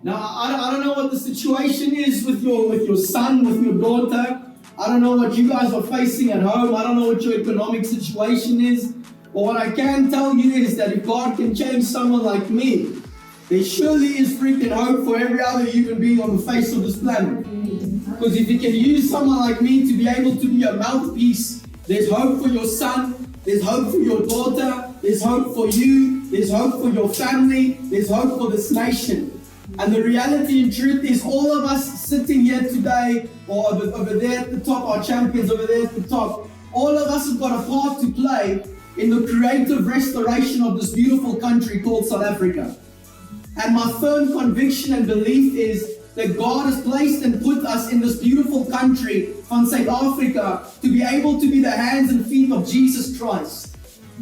Now, I don't know what the situation is with your son, with your daughter. I don't know what you guys are facing at home. I don't know what your economic situation is. But what I can tell you is that if God can change someone like me, there surely is freaking hope for every other human being on the face of this planet. Because if He can use someone like me to be able to be a mouthpiece, there's hope for your son, there's hope for your daughter, there's hope for you, there's hope for your family, there's hope for this nation. And the reality and truth is all of us sitting here today, or over there at the top, our champions over there at the top, all of us have got a part to play in the creative restoration of this beautiful country called South Africa. And my firm conviction and belief is that God has placed and put us in this beautiful country from South Africa to be able to be the hands and feet of Jesus Christ.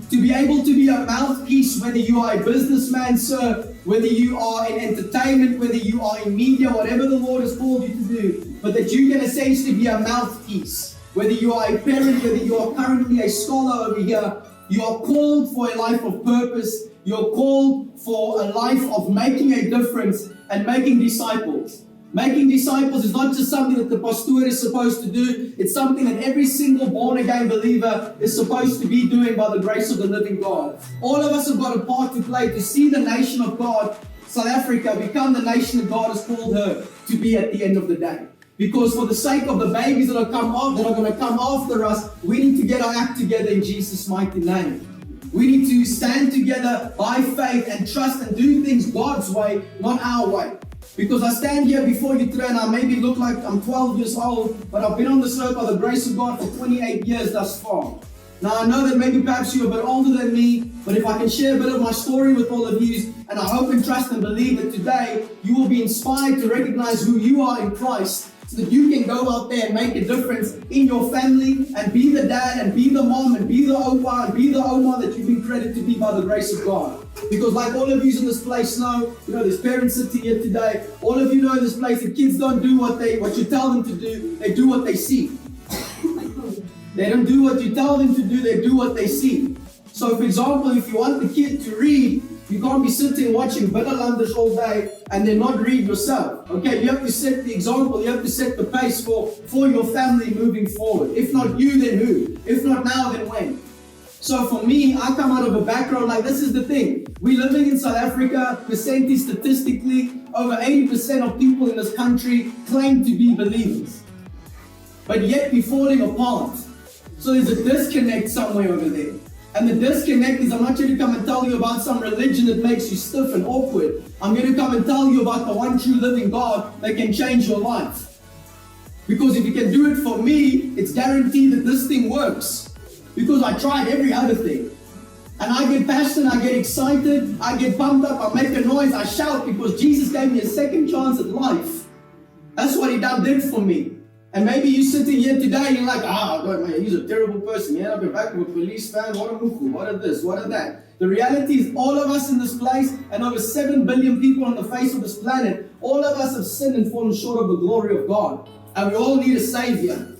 To be able to be a mouthpiece, whether you are a businessman, sir, whether you are in entertainment, whether you are in media, whatever the Lord has called you to do, but that you can essentially be a mouthpiece. Whether you are a parent, whether you are currently a scholar over here, you are called for a life of purpose. You're called for a life of making a difference and making disciples. Making disciples is not just something that the pastor is supposed to do. It's something that every single born-again believer is supposed to be doing by the grace of the living God. All of us have got a part to play to see the nation of God, South Africa, become the nation that God has called her to be at the end of the day. Because for the sake of the babies that are going to come after us, we need to get our act together in Jesus' mighty name. We need to stand together by faith and trust and do things God's way, not our way. Because I stand here before you today and I maybe look like I'm 12 years old, but I've been on this earth by the grace of God for 28 years thus far. Now I know that maybe perhaps you're a bit older than me, but if I can share a bit of my story with all of you, and I hope and trust and believe that today you will be inspired to recognize who you are in Christ, so that you can go out there and make a difference in your family and be the dad and be the mom and be the opa and be the oma that you've been credited to be by the grace of God. Because like all of you in this place know, there's parents sitting here today, all of you know in this place that kids don't do what you tell them to do, they do what they see. They don't do what you tell them to do, they do what they see. So for example, if you want the kid to read, you can't be sitting watching Bitterlanders all day and then not read yourself. Okay, you have to set the example, you have to set the pace for your family moving forward. If not you, then who? If not now, then when? So for me, I come out of a background like this is the thing. We're living in South Africa, percentage statistically, over 80% of people in this country claim to be believers. But yet we're falling apart. So there's a disconnect somewhere over there. And the disconnect is I'm not going to come and tell you about some religion that makes you stiff and awkward. I'm going to come and tell you about the one true living God that can change your life. Because if He can do it for me, it's guaranteed that this thing works. Because I tried every other thing. And I get passionate, I get excited, I get pumped up, I make a noise, I shout because Jesus gave me a second chance at life. That's what He did for me. And maybe you're sitting here today and you're like, God, man, he's a terrible person. He ended up in back with a police fan, what a mufu, what a this, what a that. The reality is all of us in this place and over 7 billion people on the face of this planet, all of us have sinned and fallen short of the glory of God. And we all need a Savior.